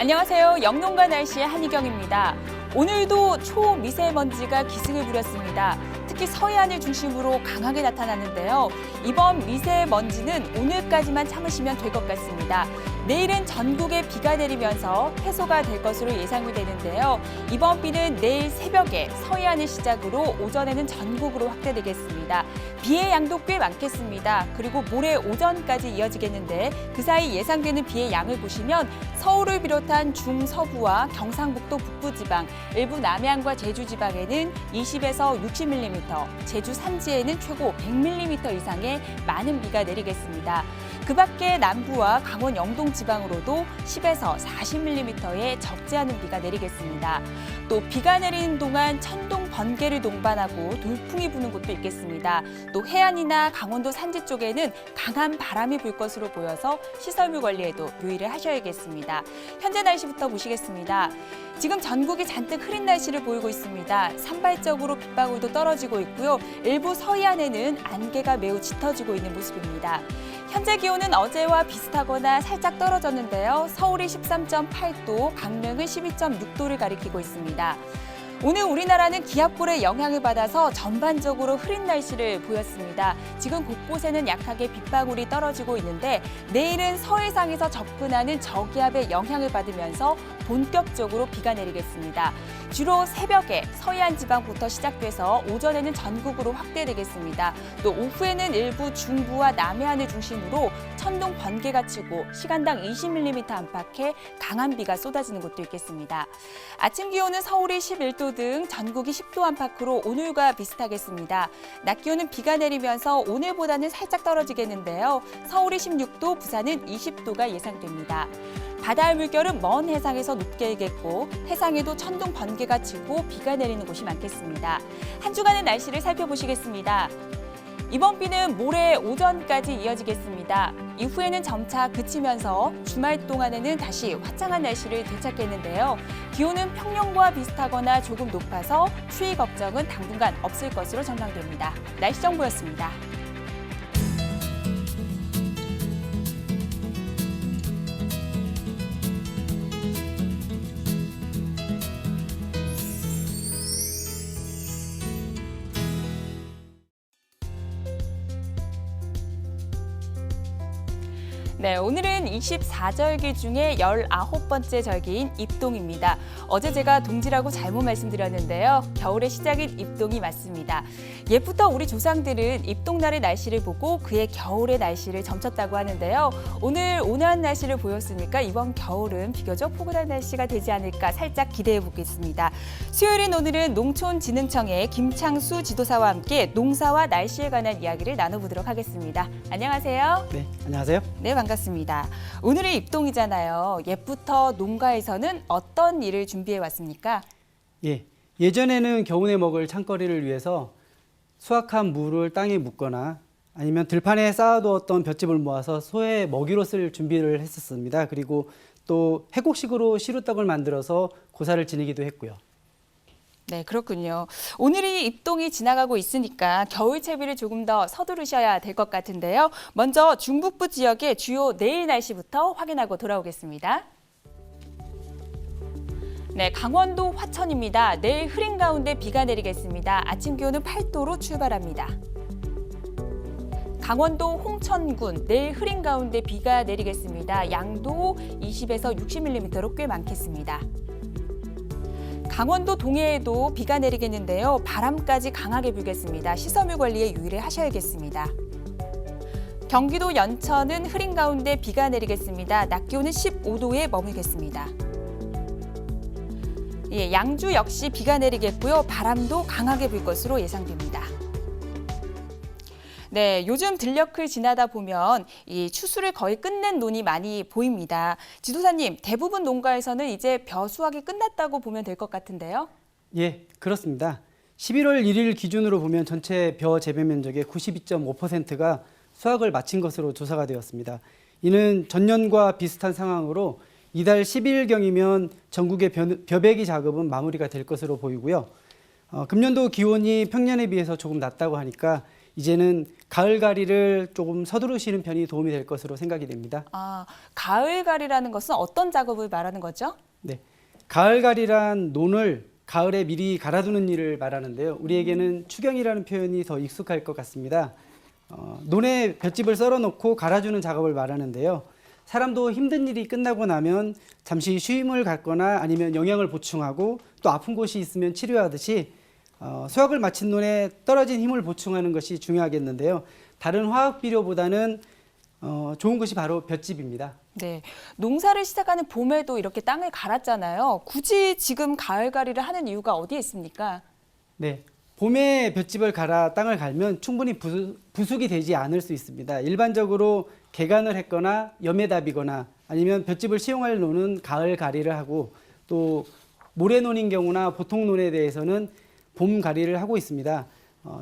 안녕하세요. 영농가 날씨의 한희경입니다. 오늘도 초미세먼지가 기승을 부렸습니다. 특히 서해안을 중심으로 강하게 나타났는데요. 이번 미세먼지는 오늘까지만 참으시면 될 것 같습니다. 내일은 전국에 비가 내리면서 해소가 될 것으로 예상이 되는데요. 이번 비는 내일 새벽에 서해안을 시작으로 오전에는 전국으로 확대되겠습니다. 비의 양도 꽤 많겠습니다. 그리고 모레 오전까지 이어지겠는데 그 사이 예상되는 비의 양을 보시면 서울을 비롯한 중서부와 경상북도 북부지방, 일부 남해안과 제주 지방에는 20에서 60mm, 제주 산지에는 최고 100mm 이상의 많은 비가 내리겠습니다. 그 밖에 남부와 강원 영동 지방으로도 10에서 40mm의 적지 않은 비가 내리겠습니다. 또 비가 내리는 동안 천둥, 번개를 동반하고 돌풍이 부는 곳도 있겠습니다. 또 해안이나 강원도 산지 쪽에는 강한 바람이 불 것으로 보여서 시설물 관리에도 유의를 하셔야겠습니다. 현재 날씨부터 보시겠습니다. 지금 전국이 잔뜩 흐린 날씨를 보이고 있습니다. 산발적으로 빗방울도 떨어지고 있고요. 일부 서해안에는 안개가 매우 짙어지고 있는 모습입니다. 현재 기온은 어제와 비슷하거나 살짝 떨어졌는데요. 서울이 13.8도, 강릉은 12.6도를 가리키고 있습니다. 오늘 우리나라는 기압골의 영향을 받아서 전반적으로 흐린 날씨를 보였습니다. 지금 곳곳에는 약하게 빗방울이 떨어지고 있는데 내일은 서해상에서 접근하는 저기압의 영향을 받으면서 본격적으로 비가 내리겠습니다. 주로 새벽에 서해안 지방부터 시작돼서 오전에는 전국으로 확대되겠습니다. 또 오후에는 일부 중부와 남해안을 중심으로 천둥, 번개가 치고 시간당 20mm 안팎의 강한 비가 쏟아지는 곳도 있겠습니다. 아침 기온은 서울이 11도 등 전국이 10도 안팎으로 오늘과 비슷하겠습니다. 낮 기온은 비가 내리면서 오늘보다는 살짝 떨어지겠는데요. 서울이 16도, 부산은 20도가 예상됩니다. 바다의 물결은 먼 해상에서 높게 일겠고 해상에도 천둥, 번개가 치고 비가 내리는 곳이 많겠습니다. 한 주간의 날씨를 살펴보시겠습니다. 이번 비는 모레 오전까지 이어지겠습니다. 이후에는 점차 그치면서 주말 동안에는 다시 화창한 날씨를 되찾겠는데요. 기온은 평년과 비슷하거나 조금 높아서 추위 걱정은 당분간 없을 것으로 전망됩니다. 날씨 정보였습니다. 네, 오늘은 24절기 중에 19번째 절기인 입동입니다. 어제 제가 동지라고 잘못 말씀드렸는데요. 겨울의 시작인 입동이 맞습니다. 옛부터 우리 조상들은 입동날의 날씨를 보고 그의 겨울의 날씨를 점쳤다고 하는데요. 오늘 온화한 날씨를 보였으니까 이번 겨울은 비교적 포근한 날씨가 되지 않을까 살짝 기대해 보겠습니다. 수요일인 오늘은 농촌진흥청의 김창수 지도사와 함께 농사와 날씨에 관한 이야기를 나눠보도록 하겠습니다. 안녕하세요. 네, 안녕하세요. 네, 반갑습니다. 오늘이 입동이잖아요. 옛부터 농가에서는 어떤 일을 준비해 왔습니까? 예전에는 겨우내 먹을 창거리를 위해서 수확한 물을 땅에 묻거나 아니면 들판에 쌓아두었던 볏짚을 모아서 소의 먹이로 쓸 준비를 했었습니다. 그리고 또 해곡식으로 시루떡을 만들어서 고사를 지내기도 했고요. 네, 그렇군요. 오늘이 입동이 지나가고 있으니까 겨울 채비를 조금 더 서두르셔야 될 것 같은데요. 먼저 중북부 지역의 주요 내일 날씨부터 확인하고 돌아오겠습니다. 네, 강원도 화천입니다. 내일 흐린 가운데 비가 내리겠습니다. 아침 기온은 8도로 출발합니다. 강원도 홍천군, 내일 흐린 가운데 비가 내리겠습니다. 양도 20에서 60mm로 꽤 많겠습니다. 강원도 동해에도 비가 내리겠는데요. 바람까지 강하게 불겠습니다. 시설물 관리에 유의를 하셔야겠습니다. 경기도 연천은 흐린 가운데 비가 내리겠습니다. 낮 기온은 15도에 머물겠습니다. 양주 역시 비가 내리겠고요. 바람도 강하게 불 것으로 예상됩니다. 네, 요즘 들녘을 지나다 보면 이 추수를 거의 끝낸 논이 많이 보입니다. 지도사님, 대부분 농가에서는 이제 벼 수확이 끝났다고 보면 될 것 같은데요? 예, 그렇습니다. 11월 1일 기준으로 보면 전체 벼 재배 면적의 92.5%가 수확을 마친 것으로 조사가 되었습니다. 이는 전년과 비슷한 상황으로 이달 10일경이면 전국의 벼베기 작업은 마무리가 될 것으로 보이고요. 금년도 기온이 평년에 비해서 조금 낮다고 하니까 이제는 가을가리를 조금 서두르시는 편이 도움이 될 것으로 생각이 됩니다. 아, 가을갈이라는 것은 어떤 작업을 말하는 거죠? 네, 가을가리란 논을 가을에 미리 갈아두는 일을 말하는데요. 우리에게는 추경이라는 표현이 더 익숙할 것 같습니다. 논에 볏짚을 썰어놓고 갈아주는 작업을 말하는데요. 사람도 힘든 일이 끝나고 나면 잠시 쉼을 갖거나 아니면 영양을 보충하고 또 아픈 곳이 있으면 치료하듯이 수확을 마친 논에 떨어진 힘을 보충하는 것이 중요하겠는데요. 다른 화학 비료보다는 좋은 것이 바로 볏짚입니다. 네, 농사를 시작하는 봄에도 이렇게 땅을 갈았잖아요. 굳이 지금 가을갈이를 하는 이유가 어디에 있습니까? 네, 봄에 볏짚을 갈아 땅을 갈면 충분히 부숙이 되지 않을 수 있습니다. 일반적으로 개간을 했거나 염해답이거나 아니면 볏짚을 시용할 논은 가을갈이를 하고 또 모래논인 경우나 보통 논에 대해서는 봄갈이를 하고 있습니다.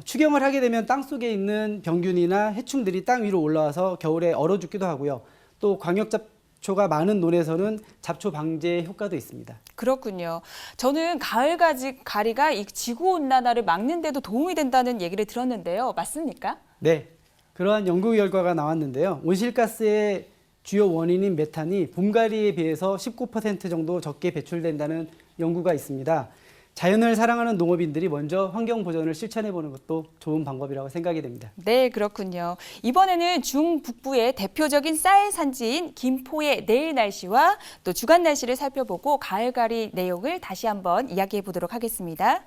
추경을 하게 되면 땅속에 있는 병균이나 해충들이 땅 위로 올라와서 겨울에 얼어 죽기도 하고요. 또 광역잡초가 많은 논에서는 잡초 방제 효과도 있습니다. 그렇군요. 저는 가을가리가 이 지구온난화를 막는 데도 도움이 된다는 얘기를 들었는데요. 맞습니까? 네, 그러한 연구 결과가 나왔는데요. 온실가스의 주요 원인인 메탄이 봄가리에 비해서 19% 정도 적게 배출된다는 연구가 있습니다. 자연을 사랑하는 농업인들이 먼저 환경 보전을 실천해 보는 것도 좋은 방법이라고 생각이 됩니다. 네, 그렇군요. 이번에는 중북부의 대표적인 쌀 산지인 김포의 내일 날씨와 또 주간 날씨를 살펴보고 가을갈이 내용을 다시 한번 이야기해 보도록 하겠습니다.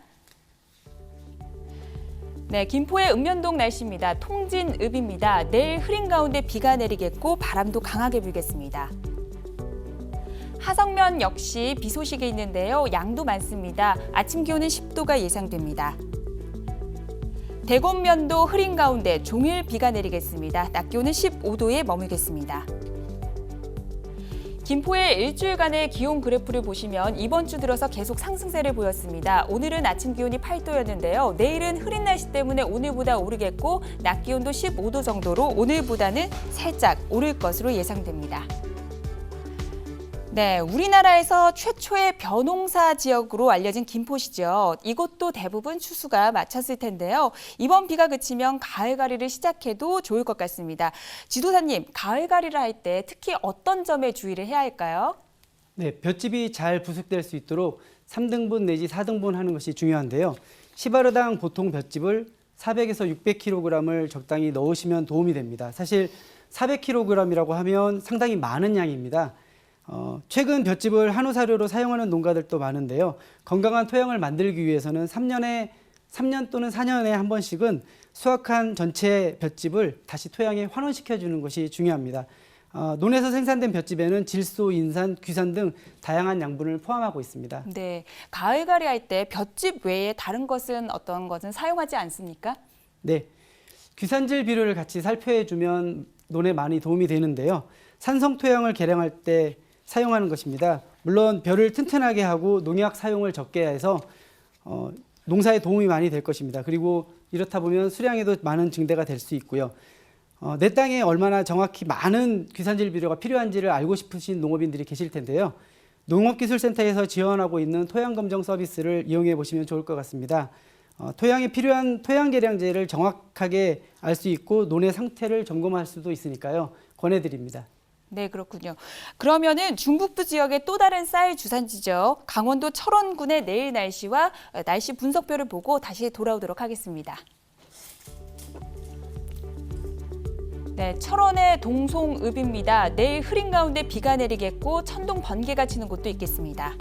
네, 김포의 읍면동 날씨입니다. 통진읍입니다. 내일 흐린 가운데 비가 내리겠고 바람도 강하게 불겠습니다. 하성면 역시 비 소식이 있는데요. 양도 많습니다. 아침 기온은 10도가 예상됩니다. 대곡면도 흐린 가운데 종일 비가 내리겠습니다. 낮 기온은 15도에 머물겠습니다. 김포의 일주일간의 기온 그래프를 보시면 이번 주 들어서 계속 상승세를 보였습니다. 오늘은 아침 기온이 8도였는데요. 내일은 흐린 날씨 때문에 오늘보다 오르겠고 낮 기온도 15도 정도로 오늘보다는 살짝 오를 것으로 예상됩니다. 네, 우리나라에서 최초의 벼농사 지역으로 알려진 김포시죠. 이곳도 대부분 추수가 마쳤을 텐데요. 이번 비가 그치면 가을가리를 시작해도 좋을 것 같습니다. 지도사님, 가을가리를 할 때 특히 어떤 점에 주의를 해야 할까요? 네, 볏짚이 잘 부숙될 수 있도록 3등분 내지 4등분 하는 것이 중요한데요. 10아르당 보통 볏짚을 400에서 600kg을 적당히 넣으시면 도움이 됩니다. 사실 400kg이라고 하면 상당히 많은 양입니다. 최근 볏짚을 한우 사료로 사용하는 농가들도 많은데요. 건강한 토양을 만들기 위해서는 3년 또는 4년에 한 번씩은 수확한 전체 볏짚을 다시 토양에 환원시켜 주는 것이 중요합니다. 논에서 생산된 볏짚에는 질소, 인산, 귀산 등 다양한 양분을 포함하고 있습니다. 네, 가을가리 할 때 볏짚 외에 다른 것은 어떤 것은 사용하지 않습니까? 네, 귀산질 비료를 같이 살포해 주면 논에 많이 도움이 되는데요. 산성 토양을 개량할 때 사용하는 것입니다. 물론 벼를 튼튼하게 하고 농약 사용을 적게 해서 농사에 도움이 많이 될 것입니다. 그리고 이렇다 보면 수량에도 많은 증대가 될 수 있고요. 내 땅에 얼마나 정확히 많은 귀산질 비료가 필요한지를 알고 싶으신 농업인들이 계실 텐데요. 농업기술센터에서 지원하고 있는 토양검정 서비스를 이용해 보시면 좋을 것 같습니다. 토양에 필요한 토양계량제를 정확하게 알 수 있고 논의 상태를 점검할 수도 있으니까요. 권해드립니다. 네, 그렇군요. 그러면은 중북부 지역의 또 다른 쌀 주산지죠. 강원도 철원군의 내일 날씨와 날씨 분석표를 보고 다시 돌아오도록 하겠습니다. 네, 철원의 동송읍입니다. 내일 흐린 가운데 비가 내리겠고 천둥 번개가 치는 곳도 있겠습니다.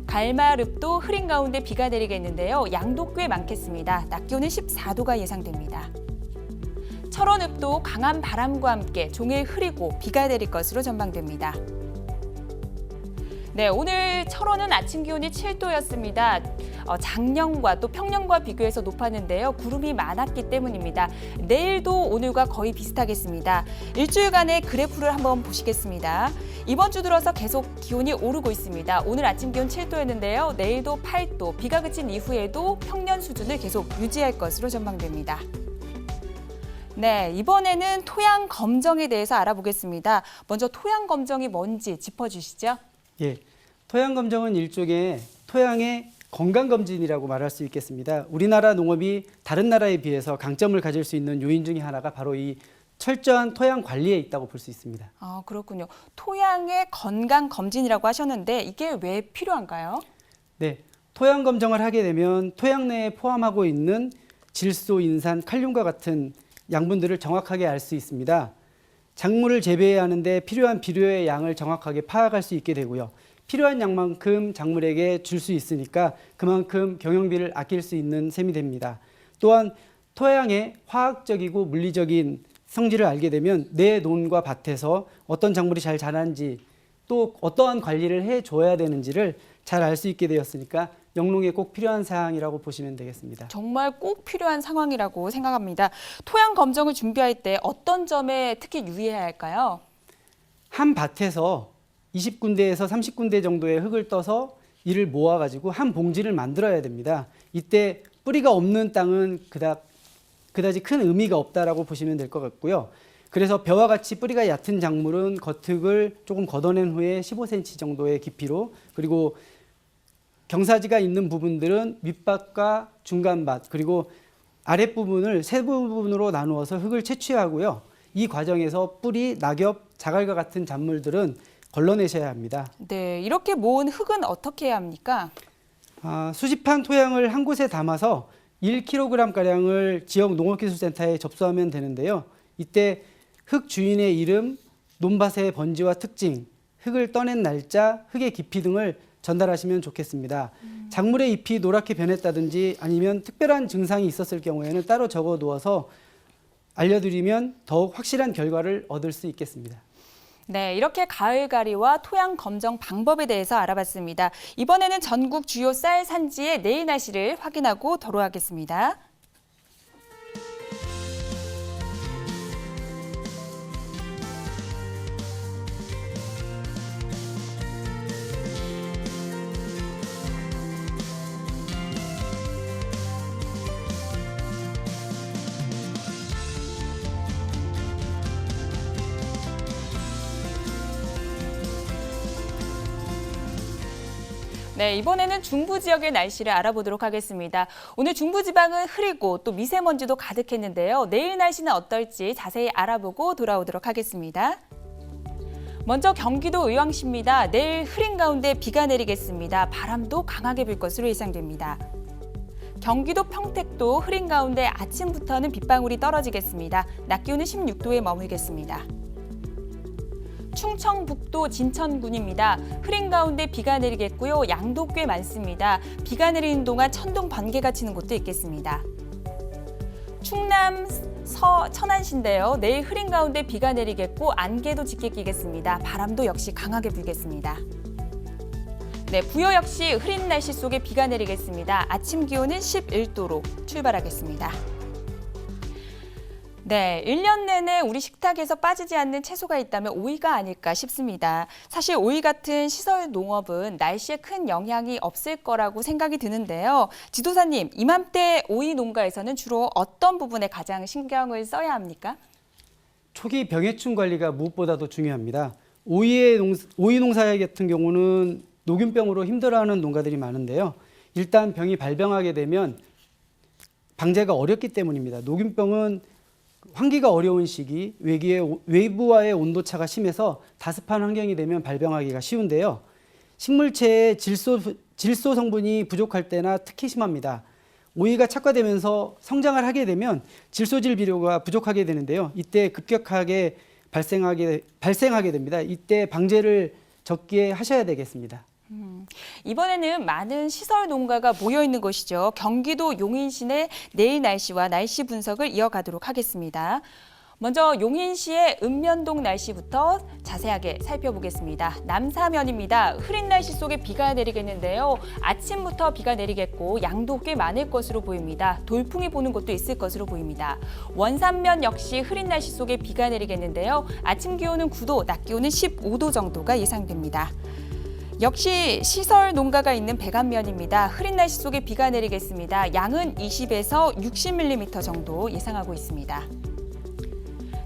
갈마읍도 흐린 가운데 비가 내리겠는데요. 양도 꽤 많겠습니다. 낮 기온은 14도가 예상됩니다. 철원읍도 강한 바람과 함께 종일 흐리고 비가 내릴 것으로 전망됩니다. 네, 오늘 철원은 아침 기온이 7도였습니다. 작년과 또 평년과 비교해서 높았는데요. 구름이 많았기 때문입니다. 내일도 오늘과 거의 비슷하겠습니다. 일주일간의 그래프를 한번 보시겠습니다. 이번 주 들어서 계속 기온이 오르고 있습니다. 오늘 아침 기온 7도였는데요. 내일도 8도, 비가 그친 이후에도 평년 수준을 계속 유지할 것으로 전망됩니다. 네, 이번에는 토양 검정에 대해서 알아보겠습니다. 먼저 토양 검정이 뭔지 짚어주시죠. 예, 토양 검정은 일종의 토양의 건강검진이라고 말할 수 있겠습니다. 우리나라 농업이 다른 나라에 비해서 강점을 가질 수 있는 요인 중에 하나가 바로 이 철저한 토양 관리에 있다고 볼 수 있습니다. 아, 그렇군요. 토양의 건강 검진이라고 하셨는데 이게 왜 필요한가요? 네, 토양 검정을 하게 되면 토양 내에 포함하고 있는 질소, 인산, 칼륨과 같은 양분들을 정확하게 알 수 있습니다. 작물을 재배해야 하는데 필요한 비료의 양을 정확하게 파악할 수 있게 되고요. 필요한 양만큼 작물에게 줄 수 있으니까 그만큼 경영비를 아낄 수 있는 셈이 됩니다. 또한 토양의 화학적이고 물리적인 성질을 알게 되면 내 논과 밭에서 어떤 작물이 잘 자라는지 또 어떠한 관리를 해줘야 되는지를 잘 알 수 있게 되었으니까 영농에 꼭 필요한 사항이라고 보시면 되겠습니다. 정말 꼭 필요한 상황이라고 생각합니다. 토양 검정을 준비할 때 어떤 점에 특히 유의해야 할까요? 한 밭에서 20군데에서 30군데 정도의 흙을 떠서 이를 모아가지고 한 봉지를 만들어야 됩니다. 이때 뿌리가 없는 땅은 그다지 큰 의미가 없다라고 보시면 될 것 같고요. 그래서 벼와 같이 뿌리가 얕은 작물은 겉흙을 조금 걷어낸 후에 15cm 정도의 깊이로, 그리고 경사지가 있는 부분들은 밑밭과 중간밭 그리고 아랫부분을 세 부분으로 나누어서 흙을 채취하고요. 이 과정에서 뿌리, 낙엽, 자갈과 같은 작물들은 걸러내셔야 합니다. 네, 이렇게 모은 흙은 어떻게 해야 합니까? 수집한 토양을 한 곳에 담아서 1kg가량을 지역 농업기술센터에 접수하면 되는데요. 이때 흙 주인의 이름, 논밭의 번지와 특징, 흙을 떠낸 날짜, 흙의 깊이 등을 전달하시면 좋겠습니다. 작물의 잎이 노랗게 변했다든지 아니면 특별한 증상이 있었을 경우에는 따로 적어 두어서 알려드리면 더욱 확실한 결과를 얻을 수 있겠습니다. 네, 이렇게 가을가리와 토양 검정 방법에 대해서 알아봤습니다. 이번에는 전국 주요 쌀 산지의 내일 날씨를 확인하고 돌아오겠습니다. 네, 이번에는 중부 지역의 날씨를 알아보도록 하겠습니다. 오늘 중부지방은 흐리고 또 미세먼지도 가득했는데요. 내일 날씨는 어떨지 자세히 알아보고 돌아오도록 하겠습니다. 먼저 경기도 의왕시입니다. 내일 흐린 가운데 비가 내리겠습니다. 바람도 강하게 불 것으로 예상됩니다. 경기도 평택도 흐린 가운데 아침부터는 빗방울이 떨어지겠습니다. 낮 기온은 16도에 머물겠습니다. 충청북도 진천군입니다. 흐린 가운데 비가 내리겠고요. 양도 꽤 많습니다. 비가 내리는 동안 천둥 번개가 치는 곳도 있겠습니다. 충남 천안시인데요. 내일 흐린 가운데 비가 내리겠고 안개도 짙게 끼겠습니다. 바람도 역시 강하게 불겠습니다. 네, 부여 역시 흐린 날씨 속에 비가 내리겠습니다. 아침 기온은 11도로 출발하겠습니다. 네, 1년 내내 우리 식탁에서 빠지지 않는 채소가 있다면 오이가 아닐까 싶습니다. 사실 오이 같은 시설 농업은 날씨에 큰 영향이 없을 거라고 생각이 드는데요. 지도사님, 이맘때 오이 농가에서는 주로 어떤 부분에 가장 신경을 써야 합니까? 초기 병해충 관리가 무엇보다도 중요합니다. 오이 농사 같은 경우는 녹균병으로 힘들어하는 농가들이 많은데요. 일단 병이 발병하게 되면 방제가 어렵기 때문입니다. 녹균병은 환기가 어려운 시기, 외부와의 온도차가 심해서 다습한 환경이 되면 발병하기가 쉬운데요. 식물체의 질소 성분이 부족할 때나 특히 심합니다. 오이가 착화되면서 성장을 하게 되면 질소질 비료가 부족하게 되는데요. 이때 급격하게 발생하게 됩니다. 이때 방제를 적게 하셔야 되겠습니다. 이번에는 많은 시설 농가가 모여 있는 곳이죠. 경기도 용인시내 내일 날씨와 날씨 분석을 이어가도록 하겠습니다. 먼저 용인시의 읍면동 날씨부터 자세하게 살펴보겠습니다. 남사면입니다. 흐린 날씨 속에 비가 내리겠는데요. 아침부터 비가 내리겠고 양도 꽤 많을 것으로 보입니다. 돌풍이 부는 곳도 있을 것으로 보입니다. 원산면 역시 흐린 날씨 속에 비가 내리겠는데요. 아침 기온은 9도, 낮 기온은 15도 정도가 예상됩니다. 역시 시설 농가가 있는 백안면입니다. 흐린 날씨 속에 비가 내리겠습니다. 양은 20에서 60mm 정도 예상하고 있습니다.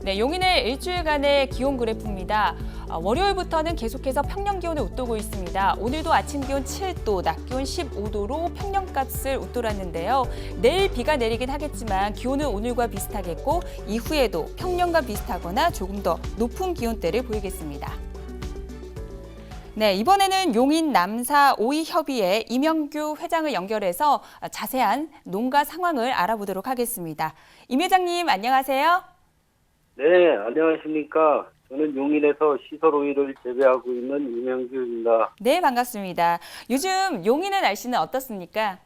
네, 용인의 일주일간의 기온 그래프입니다. 월요일부터는 계속해서 평년 기온을 웃도고 있습니다. 오늘도 아침 기온 7도, 낮 기온 15도로 평년값을 웃돌았는데요. 내일 비가 내리긴 하겠지만 기온은 오늘과 비슷하겠고 이후에도 평년과 비슷하거나 조금 더 높은 기온대를 보이겠습니다. 네, 이번에는 용인 남사 오이협의회 이명규 회장을 연결해서 자세한 농가 상황을 알아보도록 하겠습니다. 임 회장님, 안녕하세요. 네, 안녕하십니까. 저는 용인에서 시설 오일을 재배하고 있는 이명규입니다. 네, 반갑습니다. 요즘 용인의 날씨는 어떻습니까?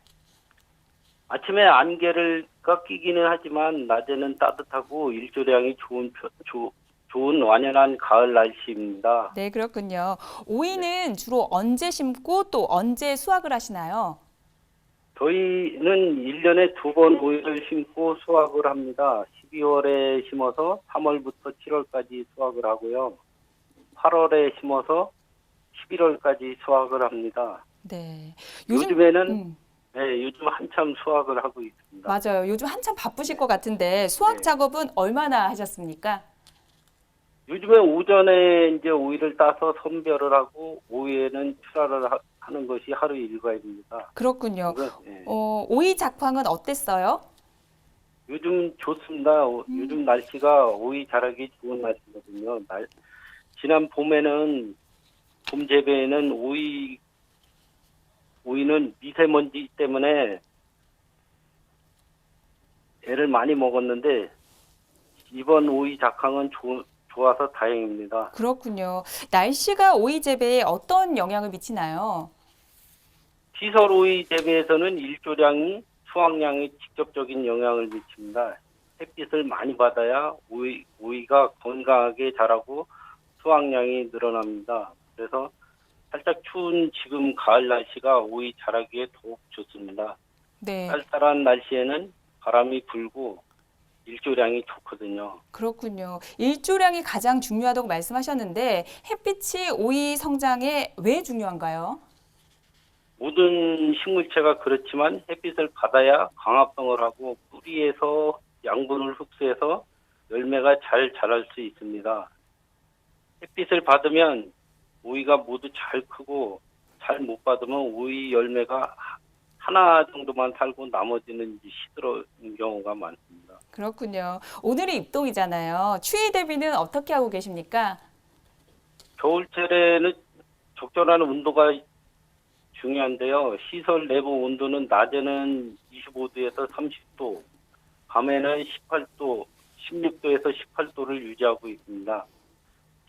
아침에 안개가 끼기는 하지만 낮에는 따뜻하고 일조량이 좋은 완연한 가을 날씨입니다. 네, 그렇군요. 오이는 주로 언제 심고 또 언제 수확을 하시나요? 저희는 1년에 2번 오일을 심고 수확을 합니다. 12월에 심어서 3월부터 7월까지 수확을 하고요. 8월에 심어서 11월까지 수확을 합니다. 네. 요즘에는 네, 요즘 한참 수확을 하고 있습니다. 맞아요. 요즘 한참 바쁘실 것 같은데 수확 네. 작업은 얼마나 하셨습니까? 요즘에 오전에 이제 오이를 따서 선별을 하고 오후에는 출하를 하는 것이 하루 일과입니다. 그렇군요. 네. 오이 작황은 어땠어요? 요즘 좋습니다. 요즘 날씨가 오이 자라기 좋은 날씨거든요. 지난 봄에는 봄 재배에는 오이는 미세먼지 때문에 애를 많이 먹었는데 이번 오이 작황은 좋아서 다행입니다. 그렇군요. 날씨가 오이 재배에 어떤 영향을 미치나요? 시설 오이 재배에서는 일조량이 수확량에 직접적인 영향을 미칩니다. 햇빛을 많이 받아야 오이가 건강하게 자라고 수확량이 늘어납니다. 그래서 살짝 추운 지금 가을 날씨가 오이 자라기에 더욱 좋습니다. 네, 쌀쌀한 날씨에는 바람이 불고 일조량이 좋거든요. 그렇군요. 일조량이 가장 중요하다고 말씀하셨는데 햇빛이 오이 성장에 왜 중요한가요? 모든 식물체가 그렇지만 햇빛을 받아야 광합성을 하고 뿌리에서 양분을 흡수해서 열매가 잘 자랄 수 있습니다. 햇빛을 받으면 오이가 모두 잘 크고 잘 못 받으면 오이 열매가 하나 정도만 살고 나머지는 이제 시들어진 경우가 많습니다. 그렇군요. 오늘이 입동이잖아요. 추위 대비는 어떻게 하고 계십니까? 겨울철에는 적절한 온도가 중요한데요. 시설 내부 온도는 낮에는 25도에서 30도, 밤에는 18도, 16도에서 18도를 유지하고 있습니다.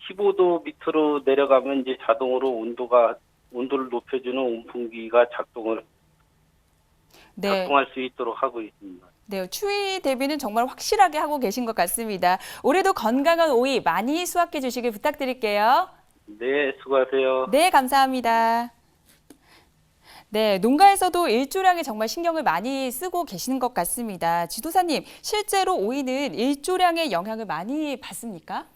15도 밑으로 내려가면 이제 자동으로 온도를 높여주는 온풍기가 작동할 수 있도록 하고 있습니다. 네, 추위 대비는 정말 확실하게 하고 계신 것 같습니다. 올해도 건강한 오이 많이 수확해 주시길 부탁드릴게요. 네, 수고하세요. 네, 감사합니다. 네, 농가에서도 일조량에 정말 신경을 많이 쓰고 계시는 것 같습니다. 지도사님, 실제로 오이는 일조량의 영향을 많이 받습니까?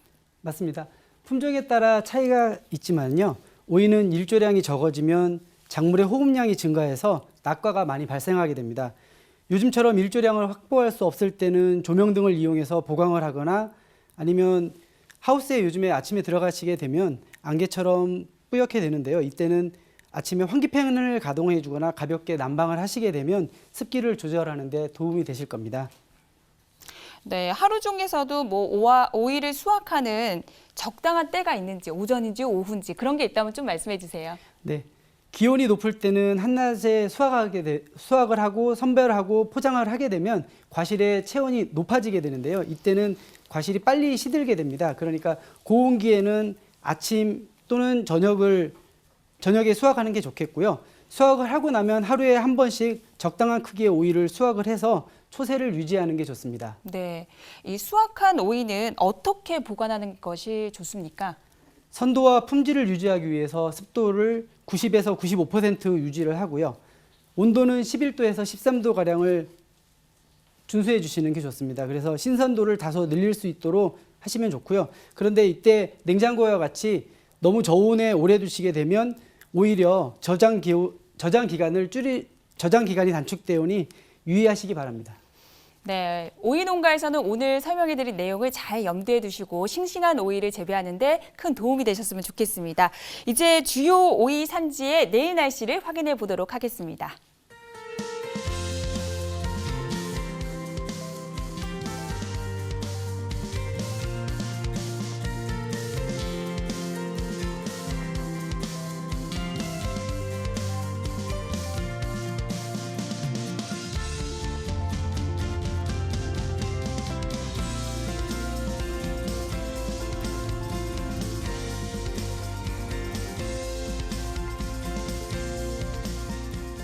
맞습니다. 품종에 따라 차이가 있지만요. 오이는 일조량이 적어지면 작물의 호흡량이 증가해서 낙과가 많이 발생하게 됩니다. 요즘처럼 일조량을 확보할 수 없을 때는 조명 등을 이용해서 보강을 하거나 아니면 하우스에 요즘에 아침에 들어가시게 되면 안개처럼 뿌옇게 되는데요. 이때는 아침에 환기팬을 가동해 주거나 가볍게 난방을 하시게 되면 습기를 조절하는 데 도움이 되실 겁니다. 네, 하루 중에서도 오이를 수확하는 적당한 때가 있는지, 오전인지 오후인지 그런 게 있다면 좀 말씀해 주세요. 네. 기온이 높을 때는 한낮에 수확을 하고 선별하고 포장을 하게 되면 과실의 체온이 높아지게 되는데요. 이때는 과실이 빨리 시들게 됩니다. 그러니까 고온기에는 아침 또는 저녁에 수확하는 게 좋겠고요. 수확을 하고 나면 하루에 한 번씩 적당한 크기의 오이를 수확을 해서 초세를 유지하는 게 좋습니다. 네, 이 수확한 오이는 어떻게 보관하는 것이 좋습니까? 선도와 품질을 유지하기 위해서 습도를 90에서 95% 유지를 하고요. 온도는 11도에서 13도가량을 준수해 주시는 게 좋습니다. 그래서 신선도를 다소 늘릴 수 있도록 하시면 좋고요. 그런데 이때 냉장고와 같이 너무 저온에 오래 두시게 되면 오히려 저장 기간이 단축되오니 유의하시기 바랍니다. 네, 오이 농가에서는 오늘 설명해드린 내용을 잘 염두에 두시고 싱싱한 오이를 재배하는데 큰 도움이 되셨으면 좋겠습니다. 이제 주요 오이 산지의 내일 날씨를 확인해 보도록 하겠습니다.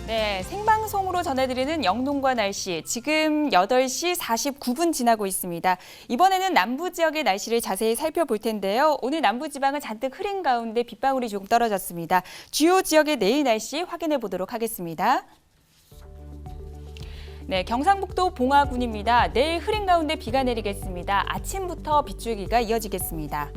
네, 생방송으로 전해드리는 영농과 날씨, 지금 8시 49분 지나고 있습니다. 이번에는 남부 지역의 날씨를 자세히 살펴볼 텐데요. 오늘 남부지방은 잔뜩 흐린 가운데 빗방울이 조금 떨어졌습니다. 주요 지역의 내일 날씨 확인해 보도록 하겠습니다. 네, 경상북도 봉화군입니다. 내일 흐린 가운데 비가 내리겠습니다. 아침부터 빗줄기가 이어지겠습니다.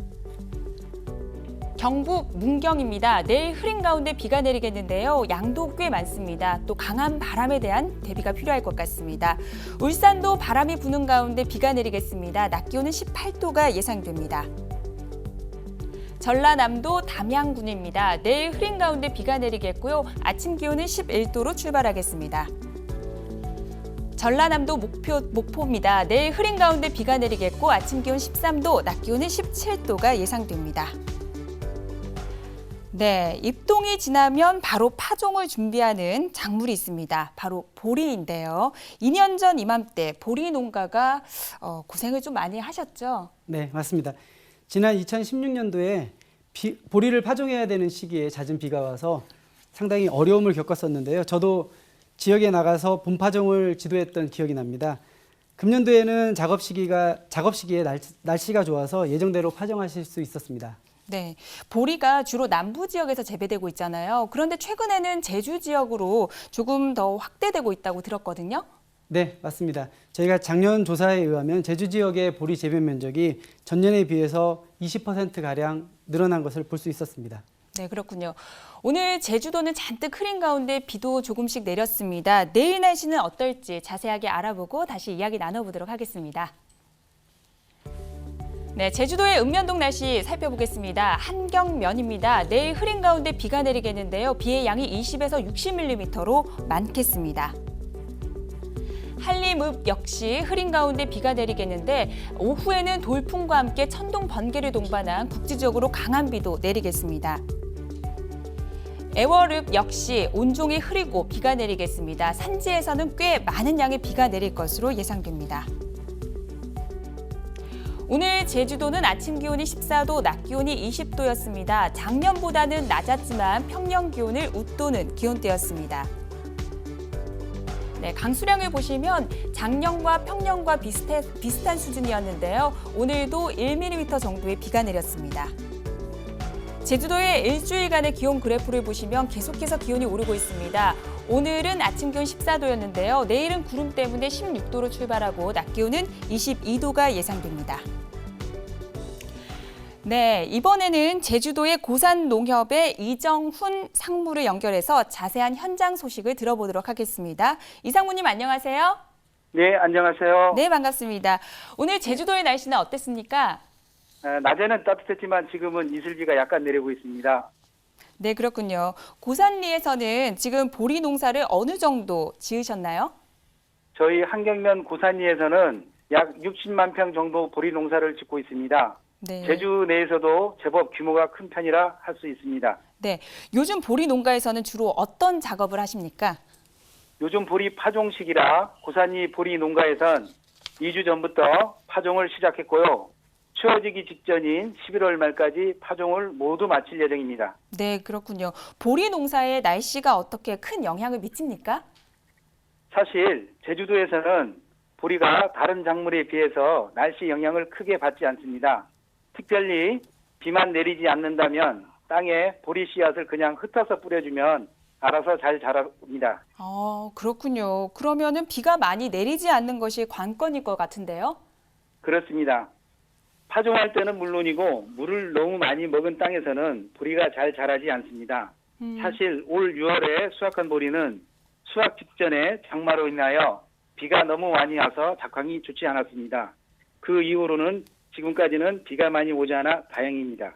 경북 문경입니다. 내일 흐린 가운데 비가 내리겠는데요. 양도 꽤 많습니다. 또 강한 바람에 대한 대비가 필요할 것 같습니다. 울산도 바람이 부는 가운데 비가 내리겠습니다. 낮 기온은 18도가 예상됩니다. 전라남도 담양군입니다. 내일 흐린 가운데 비가 내리겠고요. 아침 기온은 11도로 출발하겠습니다. 전라남도 목포입니다. 내일 흐린 가운데 비가 내리겠고 아침 기온 13도, 낮 기온은 17도가 예상됩니다. 네, 입동이 지나면 바로 파종을 준비하는 작물이 있습니다. 바로 보리인데요. 2년 전 이맘때 보리 농가가 고생을 좀 많이 하셨죠? 네, 맞습니다. 지난 2016년도에 보리를 파종해야 되는 시기에 잦은 비가 와서 상당히 어려움을 겪었었는데요. 저도 지역에 나가서 봄 파종을 지도했던 기억이 납니다. 금년도에는 작업 시기에 날씨가 좋아서 예정대로 파종하실 수 있었습니다. 네, 보리가 주로 남부 지역에서 재배되고 있잖아요. 그런데 최근에는 제주 지역으로 조금 더 확대되고 있다고 들었거든요. 네, 맞습니다. 저희가 작년 조사에 의하면 제주 지역의 보리 재배 면적이 전년에 비해서 20%가량 늘어난 것을 볼 수 있었습니다. 네, 그렇군요. 오늘 제주도는 잔뜩 흐린 가운데 비도 조금씩 내렸습니다. 내일 날씨는 어떨지 자세하게 알아보고 다시 이야기 나눠보도록 하겠습니다. 네, 제주도의 읍면동 날씨 살펴보겠습니다. 한경면입니다. 내일 흐린 가운데 비가 내리겠는데요. 비의 양이 20에서 60mm로 많겠습니다. 한림읍 역시 흐린 가운데 비가 내리겠는데 오후에는 돌풍과 함께 천둥 번개를 동반한 국지적으로 강한 비도 내리겠습니다. 애월읍 역시 온종일 흐리고 비가 내리겠습니다. 산지에서는 꽤 많은 양의 비가 내릴 것으로 예상됩니다. 오늘 제주도는 아침 기온이 14도, 낮 기온이 20도였습니다. 작년보다는 낮았지만 평년 기온을 웃도는 기온대였습니다. 네, 강수량을 보시면 작년과 평년과 비슷한 수준이었는데요. 오늘도 1mm 정도의 비가 내렸습니다. 제주도의 일주일간의 기온 그래프를 보시면 계속해서 기온이 오르고 있습니다. 오늘은 아침 기온 14도였는데요. 내일은 구름 때문에 16도로 출발하고 낮 기온은 22도가 예상됩니다. 네, 이번에는 제주도의 고산농협의 이정훈 상무를 연결해서 자세한 현장 소식을 들어보도록 하겠습니다. 이 상무님 안녕하세요. 네, 안녕하세요. 네, 반갑습니다. 오늘 제주도의 날씨는 어땠습니까? 낮에는 따뜻했지만 지금은 이슬비가 약간 내리고 있습니다. 네, 그렇군요. 고산리에서는 지금 보리 농사를 어느 정도 지으셨나요? 저희 한경면 고산리에서는 약 60만 평 정도 보리 농사를 짓고 있습니다. 네. 제주 내에서도 제법 규모가 큰 편이라 할 수 있습니다. 네, 요즘 보리 농가에서는 주로 어떤 작업을 하십니까? 요즘 보리 파종 시기라 고산리 보리 농가에선 2주 전부터 파종을 시작했고요. 추워지기 직전인 11월 말까지 파종을 모두 마칠 예정입니다. 네, 그렇군요. 보리 농사에 날씨가 어떻게 큰 영향을 미칩니까? 사실 제주도에서는 보리가 다른 작물에 비해서 날씨 영향을 크게 받지 않습니다. 특별히 비만 내리지 않는다면 땅에 보리 씨앗을 그냥 흩어서 뿌려주면 알아서 잘 자랍니다. 그렇군요. 그러면은 비가 많이 내리지 않는 것이 관건일 것 같은데요? 그렇습니다. 파종할 때는 물론이고 물을 너무 많이 먹은 땅에서는 보리가 잘 자라지 않습니다. 사실 올 6월에 수확한 보리는 수확 직전에 장마로 인하여 비가 너무 많이 와서 작황이 좋지 않았습니다. 그 이후로는 지금까지는 비가 많이 오지 않아 다행입니다.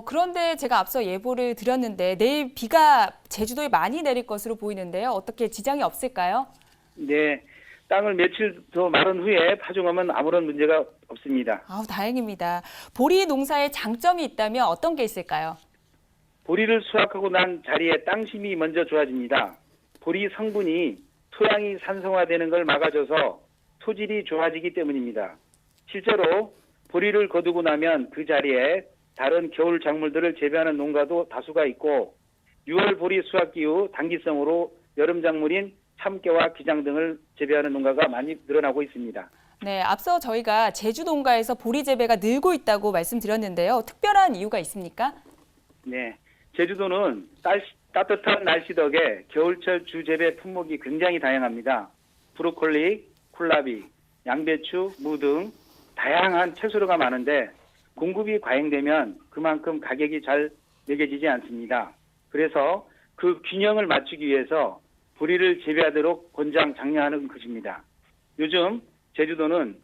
그런데 제가 앞서 예보를 드렸는데 내일 비가 제주도에 많이 내릴 것으로 보이는데요. 어떻게 지장이 없을까요? 네, 땅을 며칠 더 마른 후에 파종하면 아무런 문제가 없습니다. 아우, 다행입니다. 보리 농사에 장점이 있다면 어떤 게 있을까요? 보리를 수확하고 난 자리에 땅심이 먼저 좋아집니다. 보리 성분이 토양이 산성화되는 걸 막아줘서 토질이 좋아지기 때문입니다. 실제로 보리를 거두고 나면 그 자리에 다른 겨울 작물들을 재배하는 농가도 다수가 있고 6월 보리 수확기 후 단기성으로 여름 작물인 참깨와 기장 등을 재배하는 농가가 많이 늘어나고 있습니다. 네, 앞서 저희가 제주 농가에서 보리 재배가 늘고 있다고 말씀드렸는데요. 특별한 이유가 있습니까? 네, 제주도는 따뜻한 날씨 덕에 겨울철 주재배 품목이 굉장히 다양합니다. 브로콜리, 콜라비, 양배추, 무 등 다양한 채소류가 많은데 공급이 과잉되면 그만큼 가격이 잘 매겨지지 않습니다. 그래서 그 균형을 맞추기 위해서 보리를 재배하도록 권장 장려하는 것입니다. 요즘 제주도는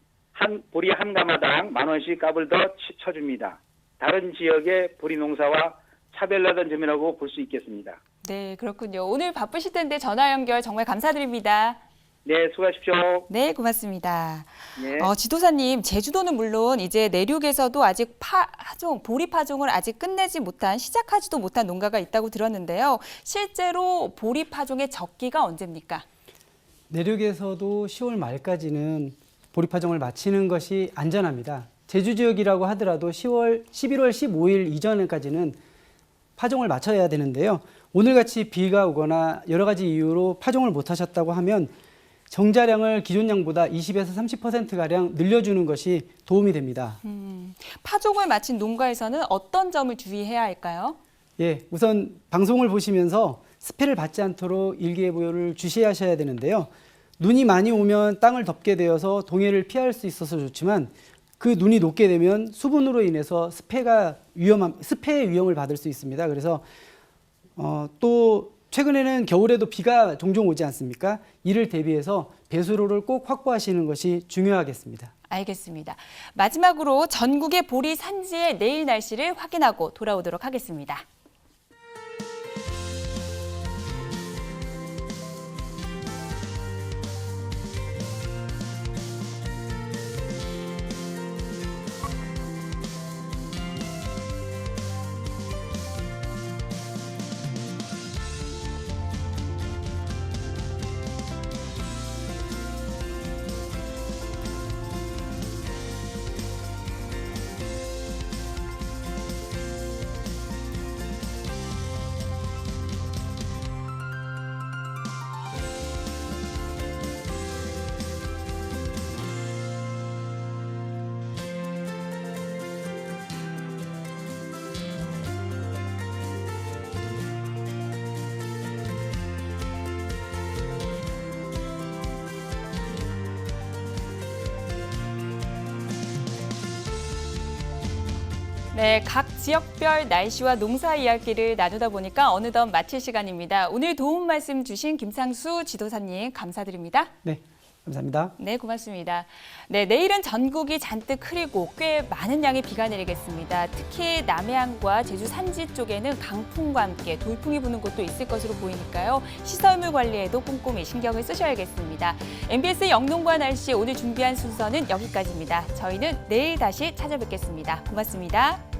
보리 한 가마당 10,000원씩 값을 더 쳐줍니다. 다른 지역의 보리 농사와 차별화된 점이라고 볼 수 있겠습니다. 네, 그렇군요. 오늘 바쁘실 텐데 전화 연결 정말 감사드립니다. 네, 수고하십시오. 네, 고맙습니다. 네. 지도사님, 제주도는 물론 이제 내륙에서도 아직 보리 파종을 아직 끝내지 못한, 시작하지도 못한 농가가 있다고 들었는데요. 실제로 보리 파종의 적기가 언제입니까? 내륙에서도 10월 말까지는 보리 파종을 마치는 것이 안전합니다. 제주 지역이라고 하더라도 11월 15일 이전까지는 파종을 마쳐야 되는데요. 오늘같이 비가 오거나 여러 가지 이유로 파종을 못하셨다고 하면 정자량을 기존 양보다 20에서 30%가량 늘려주는 것이 도움이 됩니다. 파종을 마친 농가에서는 어떤 점을 주의해야 할까요? 예, 우선 방송을 보시면서 습해를 받지 않도록 일기예보를 주시하셔야 되는데요. 눈이 많이 오면 땅을 덮게 되어서 동해를 피할 수 있어서 좋지만 그 눈이 녹게 되면 수분으로 인해서 습해의 위험을 받을 수 있습니다. 그래서 또 최근에는 겨울에도 비가 종종 오지 않습니까? 이를 대비해서 배수로를 꼭 확보하시는 것이 중요하겠습니다. 알겠습니다. 마지막으로 전국의 보리 산지의 내일 날씨를 확인하고 돌아오도록 하겠습니다. 네, 각 지역별 날씨와 농사 이야기를 나누다 보니까 어느덧 마칠 시간입니다. 오늘 도움 말씀 주신 김상수 지도사님 감사드립니다. 네, 감사합니다. 네, 고맙습니다. 네, 내일은 전국이 잔뜩 흐리고 꽤 많은 양의 비가 내리겠습니다. 특히 남해안과 제주 산지 쪽에는 강풍과 함께 돌풍이 부는 곳도 있을 것으로 보이니까요. 시설물 관리에도 꼼꼼히 신경을 쓰셔야겠습니다. MBS 영농과 날씨 오늘 준비한 순서는 여기까지입니다. 저희는 내일 다시 찾아뵙겠습니다. 고맙습니다.